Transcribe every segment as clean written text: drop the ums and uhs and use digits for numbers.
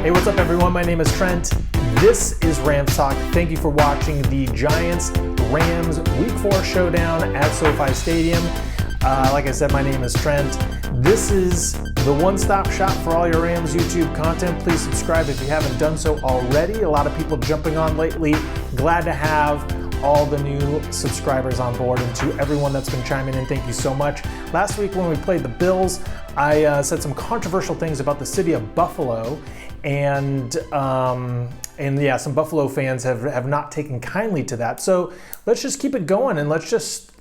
Hey, what's up everyone? My name is Trent. This is Rams Talk. Thank you for watching the Giants-Rams Week 4 showdown at SoFi Stadium. Like I said, my name is Trent. This is the one-stop shop for all your Rams YouTube content. Please subscribe if you haven't done so already. A lot of people jumping on lately. Glad to have all the new subscribers on board, and to everyone that's been chiming in, thank you so much. Last week when we played the Bills, I said some controversial things about the city of Buffalo, and yeah, some Buffalo fans have not taken kindly to that. So let's just keep it going, and let's just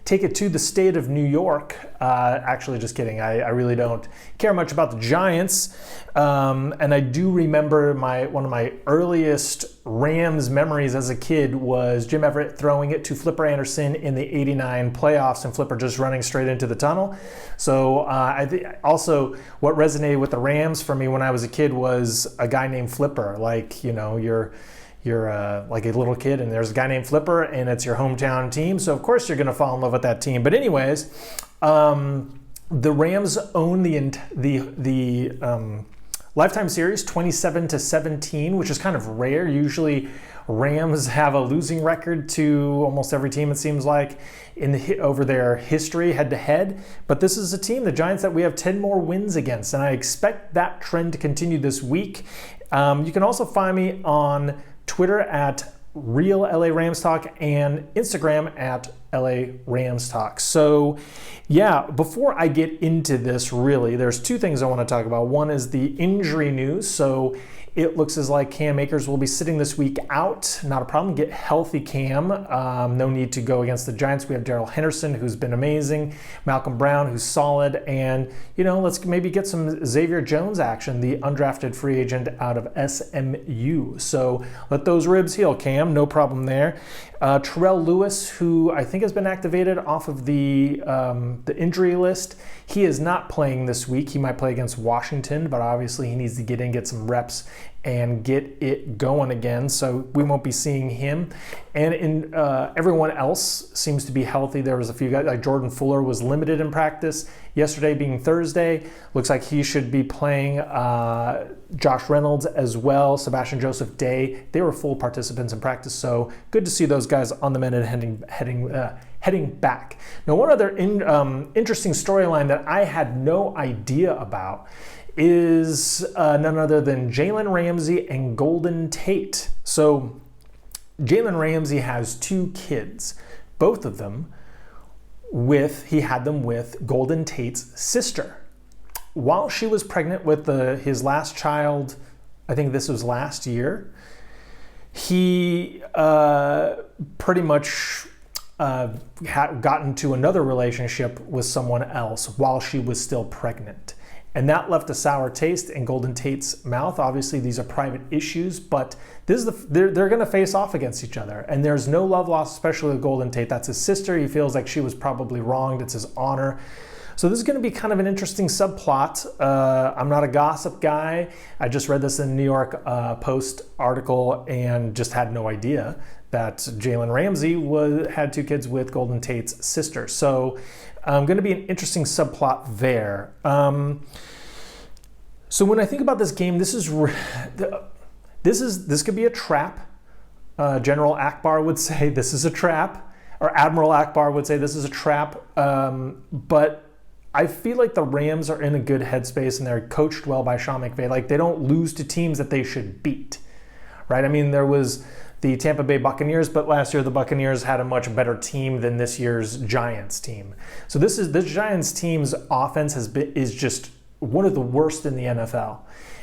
take it to the state of New York. Actually, just kidding. I really don't care much about the Giants, and I do remember one of my earliest Rams memories as a kid was Jim Everett throwing it to Flipper Anderson in the '89 playoffs, and Flipper just running straight into the tunnel. So I think also what resonated with the Rams for me when I was a kid was a guy named Flipper. Like, you know, you're like a little kid and there's a guy named Flipper and it's your hometown team, so of course you're going to fall in love with that team. But anyways, the Rams own the Lifetime Series 27-17, which is kind of rare. Usually Rams have a losing record to almost every team, it seems like, over their history head-to-head. But this is a team, the Giants, that we have 10 more wins against, and I expect that trend to continue this week. You can also find me on Twitter at Real LA Rams Talk and Instagram at LA Rams Talk. So yeah, before I get into this, really, there's two things I want to talk about. One is the injury news. So it looks as like Cam Akers will be sitting this week out. Not a problem. Get healthy, Cam. No need to go against the Giants. We have Darrell Henderson, who's been amazing. Malcolm Brown, who's solid. And, you know, let's maybe get some Xavier Jones action, the undrafted free agent out of SMU. So let those ribs heal, Cam. No problem there. Terrell Lewis, who I think has been activated off of the injury list. He is not playing this week. He might play against Washington, but obviously he needs to get in, get some reps, and get it going again. So we won't be seeing him. And everyone else seems to be healthy. There was a few guys, like Jordan Fuller was limited in practice. Yesterday being Thursday, looks like he should be playing. Josh Reynolds as well, Sebastian Joseph Day. They were full participants in practice, so good to see those guys on the mend and heading back. Now, one other interesting storyline that I had no idea about is none other than Jalen Ramsey and Golden Tate. So Jalen Ramsey has two kids, both of them he had them with Golden Tate's sister. While she was pregnant with his last child, I think this was last year, he pretty much had gotten to another relationship with someone else while she was still pregnant. And that left a sour taste in Golden Tate's mouth. Obviously, these are private issues, but they're going to face off against each other. And there's no love lost, especially with Golden Tate. That's his sister. He feels like she was probably wronged. It's his honor. So this is going to be kind of an interesting subplot. I'm not a gossip guy. I just read this in the New York Post article and just had no idea that Jalen Ramsey had two kids with Golden Tate's sister. So going to be an interesting subplot there. So when I think about this game, this could be a trap. General Akbar would say this is a trap, or Admiral Akbar would say this is a trap. But I feel like the Rams are in a good headspace and they're coached well by Sean McVay. Like, they don't lose to teams that they should beat, right? I mean, there was the Tampa Bay Buccaneers, but last year the Buccaneers had a much better team than this year's Giants team. So this Giants team's offense is just one of the worst in the NFL.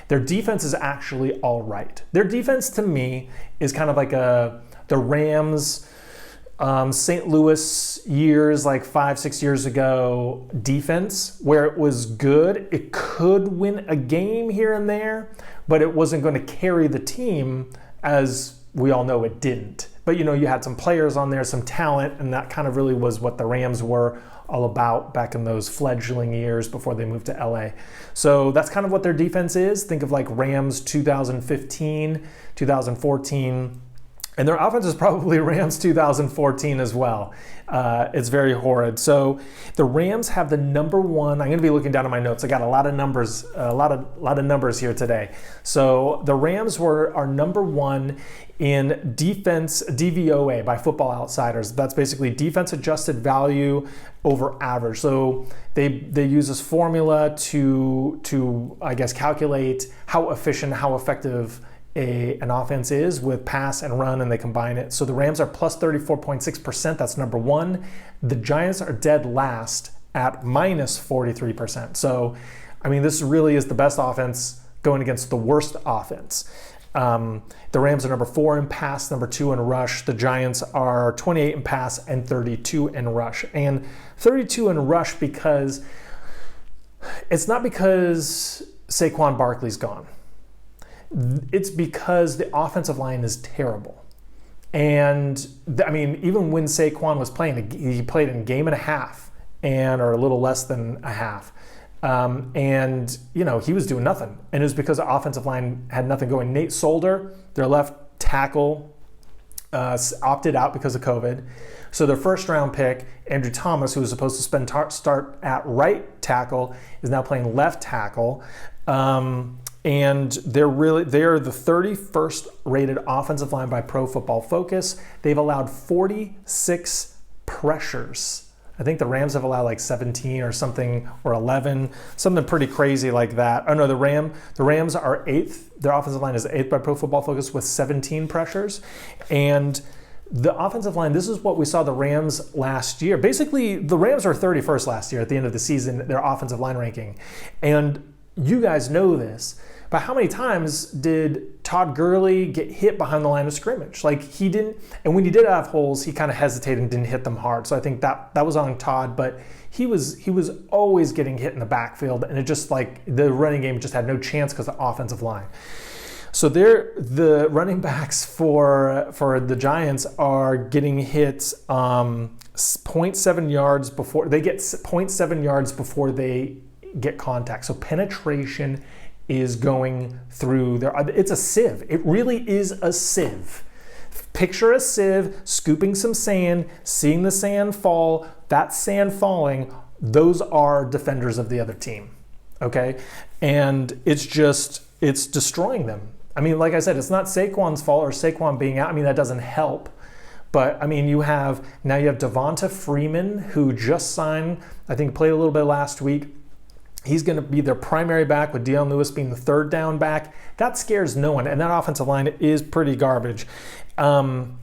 Their defense is actually all right. Their defense, to me, is kind of like the Rams' St. Louis years, like 5-6 years ago defense, where it was good. It could win a game here and there, but it wasn't going to carry the team, as we all know it didn't. But, you know, you had some players on there, some talent, and that kind of really was what the Rams were all about back in those fledgling years before they moved to LA. So that's kind of what their defense is. Think of like Rams 2015, 2014, And their offense is probably Rams 2014 as well. It's very horrid. So the Rams have the number one. I'm going to be looking down at my notes. I got a lot of numbers, a lot of numbers here today. So the Rams are number one in defense DVOA by Football Outsiders. That's basically defense adjusted value over average. So they use this formula to I guess calculate how efficient, how effective an offense is with pass and run, and they combine it. So the Rams are plus 34.6%. That's number one. The Giants are dead last at minus 43%. So, I mean, this really is the best offense going against the worst offense. The Rams are number 4 in pass, number 2 in rush. The Giants are 28 in pass and 32 in rush. And 32 in rush because it's not because Saquon Barkley's gone. It's because the offensive line is terrible. And I mean, even when Saquon was playing, he played in a game and a half or a little less than a half. And, you know, he was doing nothing. And it was because the offensive line had nothing going. Nate Solder, their left tackle, opted out because of COVID. So their first round pick, Andrew Thomas, who was supposed to start at right tackle, is now playing left tackle. And they're the 31st rated offensive line by Pro Football Focus. They've allowed 46 pressures. I think the Rams have allowed like 17 or something, or 11, something pretty crazy like that. Oh no, the Rams are 8th. Their offensive line is 8th by Pro Football Focus with 17 pressures. And the offensive line, this is what we saw the Rams last year. Basically, the Rams were 31st last year at the end of the season, their offensive line ranking. And you guys know this, but how many times did Todd Gurley get hit behind the line of scrimmage? Like, he didn't, and when he did have holes, he kind of hesitated and didn't hit them hard. So I think that was on Todd, but he was always getting hit in the backfield, and it just like the running game just had no chance because of the offensive line. So the running backs for the Giants are getting hit 0.7 yards before they get 0.7 yards before they get contact. So penetration is going through there. It's a sieve. It really is a sieve. Picture a sieve scooping some sand, seeing the sand fall. That sand falling, those are defenders of the other team. Okay? And it's destroying them. I mean, like I said, it's not Saquon's fault or Saquon being out. I mean, that doesn't help. But I mean, you have Devonta Freeman, who just signed, I think played a little bit last week. He's going to be their primary back, with Dion Lewis being the third down back. That scares no one, and that offensive line is pretty garbage. So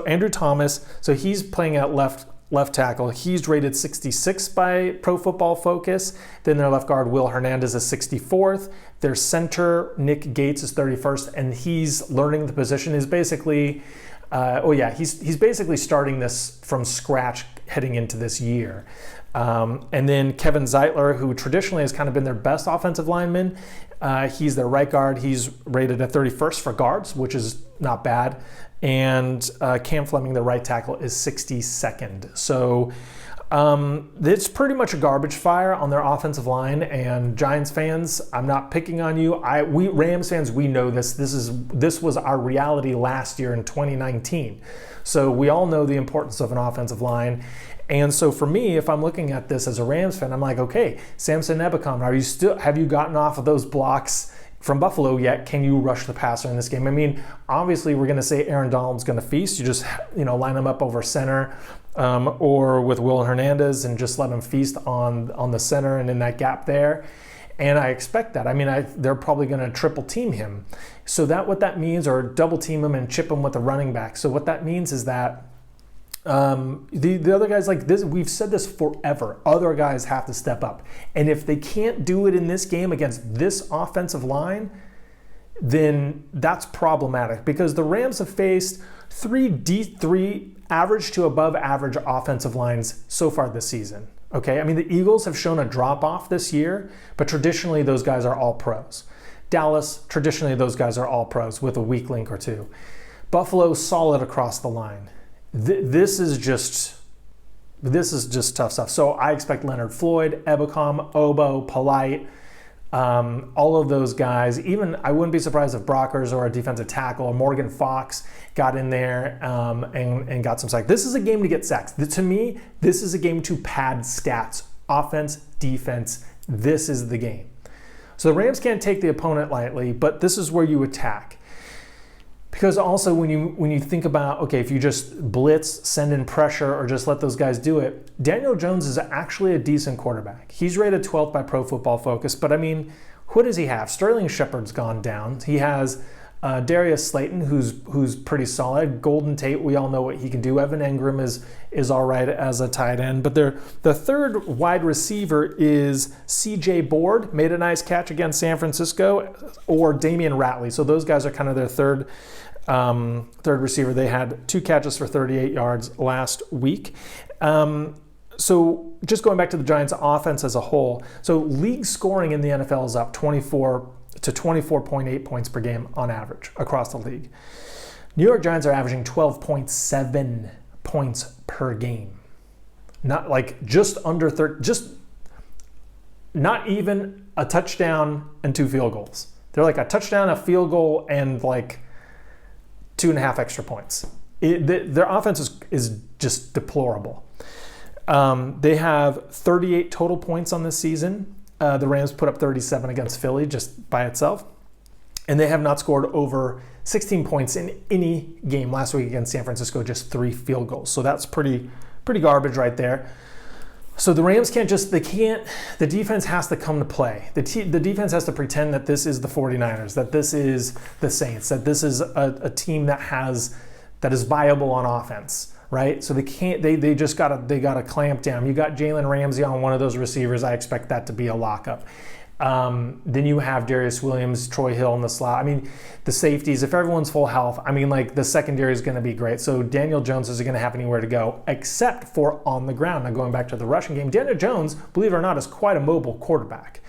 Andrew Thomas, so he's playing at left tackle. He's rated 66 by Pro Football Focus. Then their left guard, Will Hernandez, is 64th. Their center, Nick Gates, is 31st, and he's learning the position. Is basically, he's basically starting this from scratch heading into this year. And then Kevin Zeitler, who traditionally has kind of been their best offensive lineman, he's their right guard. He's rated at 31st for guards, which is not bad. And Cam Fleming, the right tackle, is 62nd. So it's pretty much a garbage fire on their offensive line. And Giants fans, I'm not picking on you. We Rams fans, we know this. This was our reality last year in 2019. So we all know the importance of an offensive line. And so for me, if I'm looking at this as a Rams fan, I'm like, okay, Samson Ebukam, have you gotten off of those blocks from Buffalo yet? Can you rush the passer in this game? I mean, obviously we're going to say Aaron Donald's going to feast. You just, line him up over center or with Will Hernandez and just let him feast on the center and in that gap there. And I expect that. I mean, they're probably going to triple team him. So what that means, or double team him and chip him with a running back. So what that means is that the other guys, like this, we've said this forever, other guys have to step up. And if they can't do it in this game against this offensive line, then that's problematic, because the Rams have faced three average to above average offensive lines so far this season. Okay, I mean, the Eagles have shown a drop off this year, but traditionally those guys are all pros. Dallas, traditionally those guys are all pros with a weak link or two. Buffalo, solid across the line. This is just tough stuff. So I expect Leonard Floyd, Ebukam, Obo, Polite, All of those guys, even I wouldn't be surprised if Brockers or a defensive tackle or Morgan Fox got in there and got some sacks. This is a game to get sacks. To me, this is a game to pad stats. Offense, defense, this is the game. So the Rams can't take the opponent lightly, but this is where you attack. Because also when you think about, okay, if you just blitz, send in pressure, or just let those guys do it, Daniel Jones is actually a decent quarterback. He's rated 12th by Pro Football Focus, but I mean, who does he have? Sterling Shepard's gone down. He has Darius Slayton, who's pretty solid. Golden Tate, we all know what he can do. Evan Engram is all right as a tight end. But the third wide receiver is C.J. Board, made a nice catch against San Francisco, or Damian Ratley. So those guys are kind of their third receiver. They had 2 catches for 38 yards last week. So just going back to the Giants' offense as a whole, so league scoring in the NFL is up 24 to 24.8 points per game on average across the league. New York Giants are averaging 12.7 points per game. Not like just under 30, just not even a touchdown and 2 field goals. They're like a touchdown, a field goal, and like 2.5 extra points. Their offense is just deplorable. They have 38 total points on this season. The Rams put up 37 against Philly just by itself. And they have not scored over 16 points in any game. Last week against San Francisco, just 3 field goals. So that's pretty garbage right there. So the Rams the defense has to come to play. The defense has to pretend that this is the 49ers, that this is the Saints, that this is a team that is viable on offense. Right, so they just gotta clamp down. You got Jalen Ramsey on one of those receivers. I expect that to be a lockup. Then you have Darius Williams, Troy Hill in the slot. I mean, the safeties. If everyone's full health, I mean, like the secondary is going to be great. So Daniel Jones isn't going to have anywhere to go except for on the ground. Now going back to the rushing game, Daniel Jones, believe it or not, is quite a mobile quarterback.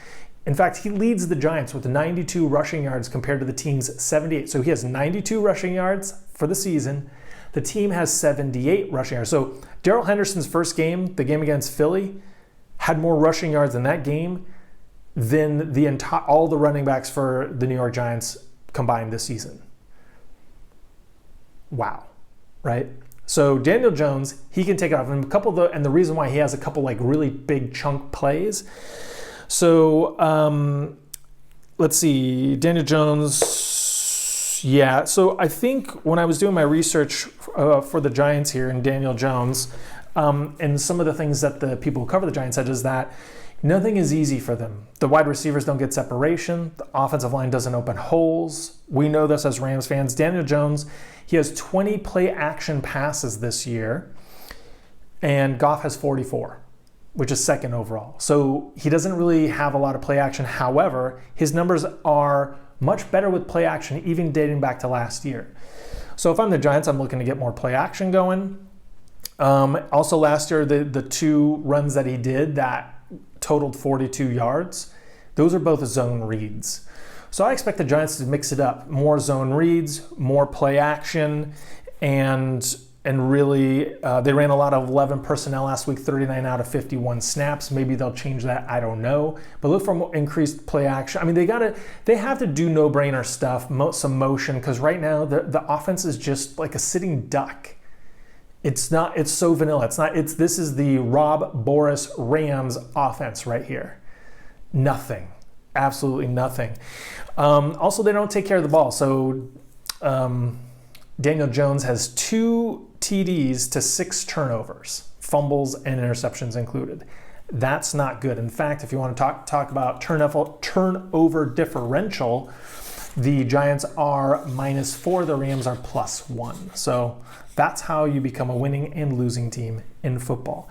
In fact, he leads the Giants with 92 rushing yards compared to the team's 78. So he has 92 rushing yards for the season. The team has 78 rushing yards. So Darrell Henderson's first game, the game against Philly, had more rushing yards in that game than all the running backs for the New York Giants combined this season. Wow, right? So Daniel Jones, he can take it off. And the reason why he has a couple like really big chunk plays. So let's see, Daniel Jones. Yeah, so I think when I was doing my research for the Giants here and Daniel Jones, and some of the things that the people who cover the Giants said is that nothing is easy for them. The wide receivers don't get separation. The offensive line doesn't open holes. We know this as Rams fans. Daniel Jones, he has 20 play action passes this year, and Goff has 44, which is second overall. So he doesn't really have a lot of play action. However, his numbers are much better with play action, even dating back to last year. So if I'm the Giants, I'm looking to get more play action going. Also last year, the 2 runs that he did that totaled 42 yards, those are both zone reads. So I expect the Giants to mix it up. More zone reads, more play action, and really, they ran a lot of 11 personnel last week, 39 out of 51 snaps. Maybe they'll change that. I don't know. But look for increased play action. I mean, they have to do no-brainer stuff, some motion, because right now the offense is just like a sitting duck. It's so vanilla. This is the Rob Boris Rams offense right here. Nothing. Absolutely nothing. Also, they don't take care of the ball. So Daniel Jones has 2 TDs to 6 turnovers, fumbles and interceptions included. That's not good. In fact, if you want to talk about turnover differential, the Giants are -4, the Rams are +1. So that's how you become a winning and losing team in football.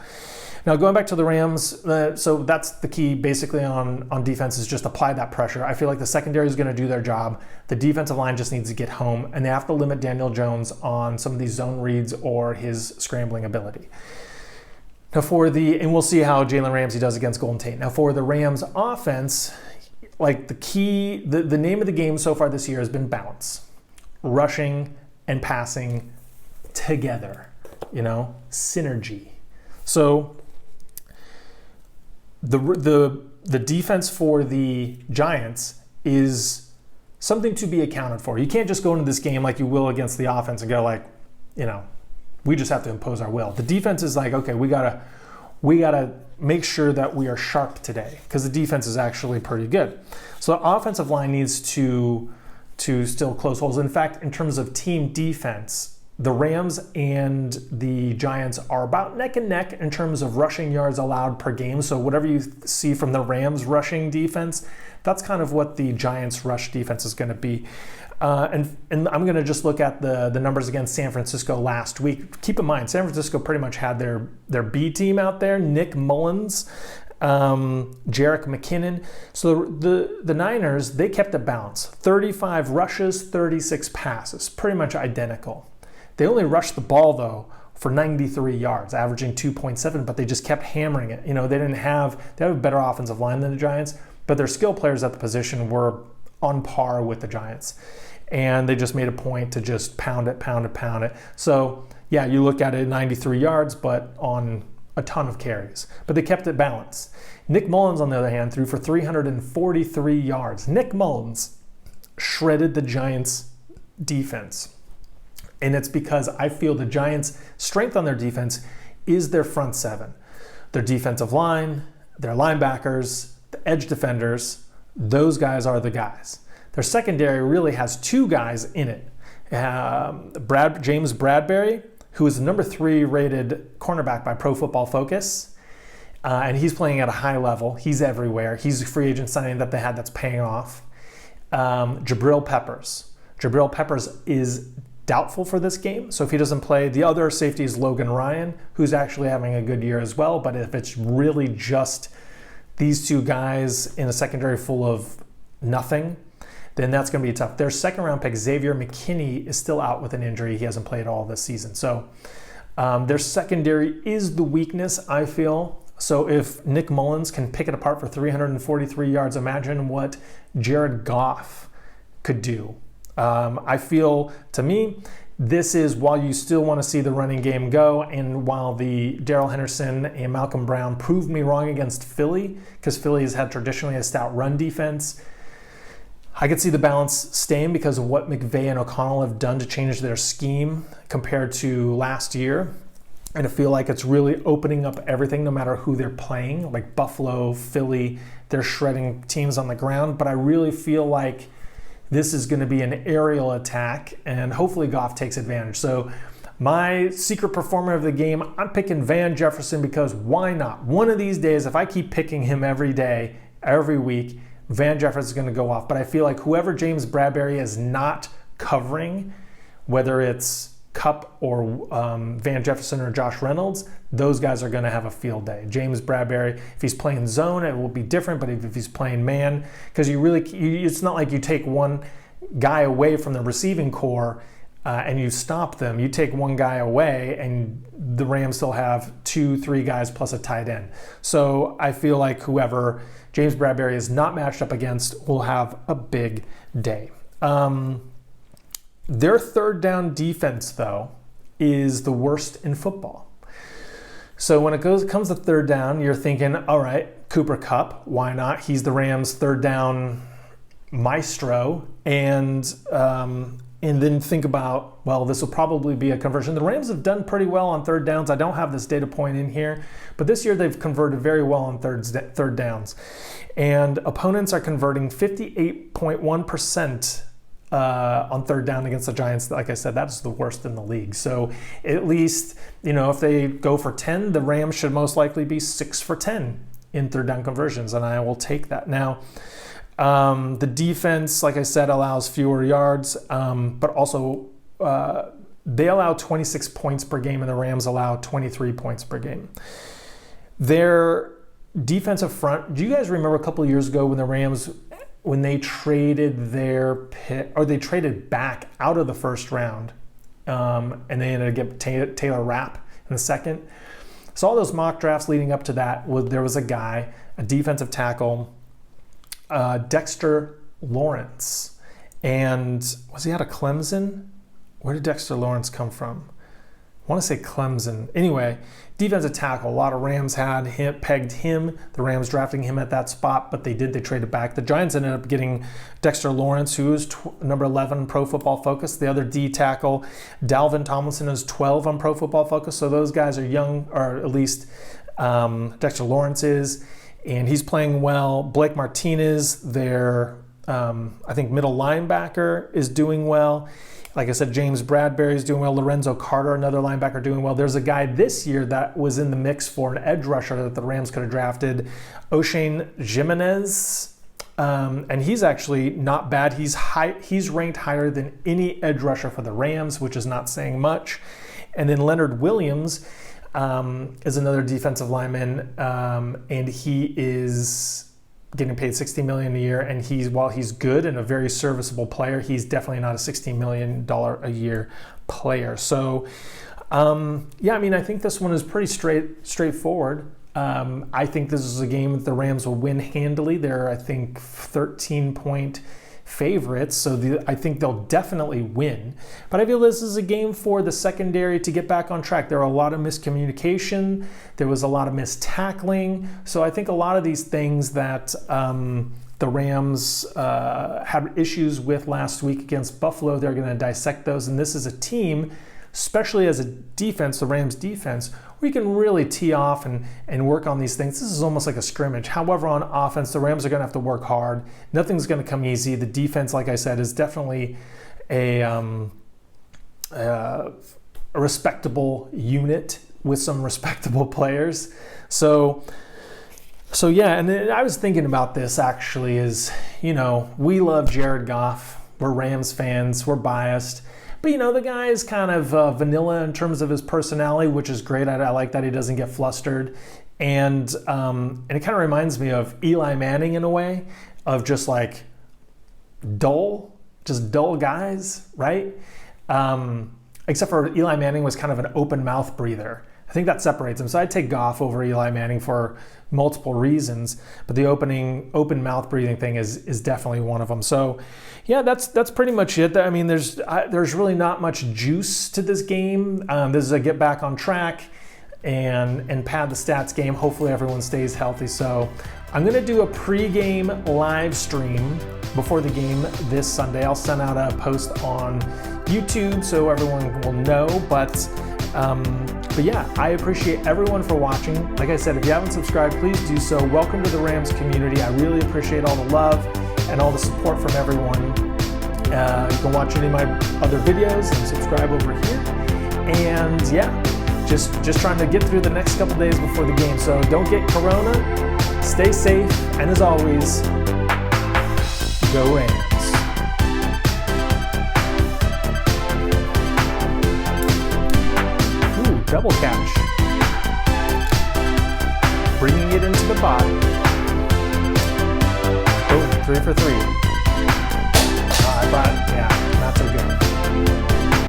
Now, going back to the Rams, so that's the key basically on defense is just apply that pressure. I feel like the secondary is going to do their job. The defensive line just needs to get home, and they have to limit Daniel Jones on some of these zone reads or his scrambling ability. Now and we'll see how Jalen Ramsey does against Golden Tate. Now for the Rams offense, like the name of the game so far this year has been balance. Rushing and passing together, synergy. So the the defense for the Giants is something to be accounted for. You can't just go into this game like you will against the offense and go like, we just have to impose our will. The defense is like, okay, we gotta make sure that we are sharp today because the defense is actually pretty good. So the offensive line needs to still close holes. In fact, in terms of team defense, the Rams and the Giants are about neck and neck in terms of rushing yards allowed per game. So whatever you see from the Rams rushing defense, that's kind of what the Giants rush defense is going to be. And I'm going to just look at the numbers against San Francisco last week. Keep in mind, San Francisco pretty much had their B team out there, Nick Mullins, Jerick McKinnon. So the Niners, they kept it balanced. 35 rushes, 36 passes, pretty much identical. They only rushed the ball, though, for 93 yards, averaging 2.7, but they just kept hammering it. They have a better offensive line than the Giants, but their skill players at the position were on par with the Giants. And they just made a point to just pound it. So, yeah, you look at it, 93 yards, but on a ton of carries. But they kept it balanced. Nick Mullins, on the other hand, threw for 343 yards. Nick Mullins shredded the Giants' defense. And it's because I feel the Giants' strength on their defense is their front seven. Their defensive line, their linebackers, the edge defenders, those guys are the guys. Their secondary really has two guys in it. James Bradbury, who is the number 3 rated cornerback by Pro Football Focus, and he's playing at a high level. He's everywhere. He's a free agent signing that they had that's paying off. Jabril Peppers is doubtful for this game, so if he doesn't play, the other safety is Logan Ryan, who's actually having a good year as well. But if it's really just these two guys in a secondary full of nothing, then that's going to be tough. Their second-round pick, Xavier McKinney, is still out with an injury. He hasn't played all this season. So their secondary is the weakness, I feel. So if Nick Mullins can pick it apart for 343 yards, imagine what Jared Goff could do. I feel, to me, this is while you still want to see the running game go, and while the Darrell Henderson and Malcolm Brown proved me wrong against Philly, because Philly has had traditionally a stout run defense, I could see the balance staying because of what McVay and O'Connell have done to change their scheme compared to last year. And I feel like it's really opening up everything no matter who they're playing, like Buffalo, Philly, they're shredding teams on the ground. But I really feel like this is going to be an aerial attack, and hopefully Goff takes advantage. So my secret performer of the game, I'm picking Van Jefferson because why not? One of these days, if I keep picking him every day, every week, Van Jefferson is going to go off. But I feel like whoever James Bradbury is not covering, whether it's Kupp or Van Jefferson or Josh Reynolds, those guys are going to have a field day. James Bradbury, if he's playing zone, it will be different, but if he's playing man, because it's not like you take one guy away from the receiving core and you stop them. You take one guy away and the Rams still have 2-3 guys plus a tight end. So I feel like whoever James Bradbury is not matched up against will have a big day. Their third down defense, though, is the worst in football. So when it comes to third down, you're thinking, all right, Cooper Kupp, why not? He's the Rams' third down maestro. And then think about, well, this will probably be a conversion. The Rams have done pretty well on third downs. I don't have this data point in here, but this year they've converted very well on third downs. And opponents are converting 58.1% on third down against the Giants. Like I said, that's the worst in the league. So at least, if they go for 10, the Rams should most likely be 6 for 10 in third down conversions, and I will take that. Now, the defense, like I said, allows fewer yards, but also they allow 26 points per game, and the Rams allow 23 points per game. Their defensive front, do you guys remember a couple of years ago when the Rams, when they traded their pick, or they traded back out of the first round, and they ended up getting Taylor Rapp in the second? So all those mock drafts leading up to that, there was a guy, a defensive tackle, Dexter Lawrence. And was he out of Clemson? Where did Dexter Lawrence come from? want to say Clemson. Anyway, defensive tackle. A lot of Rams had him, pegged him. The Rams drafting him at that spot, but they traded back. The Giants ended up getting Dexter Lawrence, who is number 11 Pro Football Focus. The other D tackle, Dalvin Tomlinson, is 12 on Pro Football Focus. So those guys are young, or at least Dexter Lawrence is, and he's playing well. Blake Martinez, their I think middle linebacker, is doing well. Like I said, James Bradbury is doing well. Lorenzo Carter, another linebacker, doing well. There's a guy this year that was in the mix for an edge rusher that the Rams could have drafted, O'Shane Jimenez, and he's actually not bad. He's ranked higher than any edge rusher for the Rams, which is not saying much. And then Leonard Williams is another defensive lineman, and he is getting paid $60 million a year, and while he's good and a very serviceable player, he's definitely not a $60 million a year player. So, yeah, I mean, I think this one is pretty straightforward. I think this is a game that the Rams will win handily. They're, I think, 13-point favorites, so I think they'll definitely win. But I feel this is a game for the secondary to get back on track. There are a lot of miscommunication. There was a lot of missed tackling. So I think a lot of these things that the Rams had issues with last week against Buffalo, they're going to dissect those. And this is a team, especially as a defense, the Rams defense, where you can really tee off and work on these things. This is almost like a scrimmage. However, on offense, the Rams are going to have to work hard. Nothing's going to come easy. The defense, like I said, is definitely a respectable unit with some respectable players. So yeah, and then I was thinking about this actually is, we love Jared Goff. We're Rams fans. We're biased. But, the guy is kind of vanilla in terms of his personality, which is great. I like that he doesn't get flustered. And it kind of reminds me of Eli Manning in a way, of just like dull guys, right? Except for Eli Manning was kind of an open mouth breather. I think that separates him. So I'd take Goff over Eli Manning for multiple reasons, but the open mouth breathing thing is definitely one of them. So yeah, that's pretty much it. I mean, there's really not much juice to this game. This is a get back on track and pad the stats game. Hopefully everyone stays healthy. So I'm going to do a pregame live stream before the game this Sunday. I'll send out a post on YouTube so everyone will know, but yeah, I appreciate everyone for watching. Like I said, if you haven't subscribed, please do so. Welcome to the Rams community. I really appreciate all the love and all the support from everyone. You can watch any of my other videos and subscribe over here. And yeah, just trying to get through the next couple days before the game. So don't get corona, stay safe, and as always, go Rams. Double catch. Bringing it into the body. Boom, 3 for 3.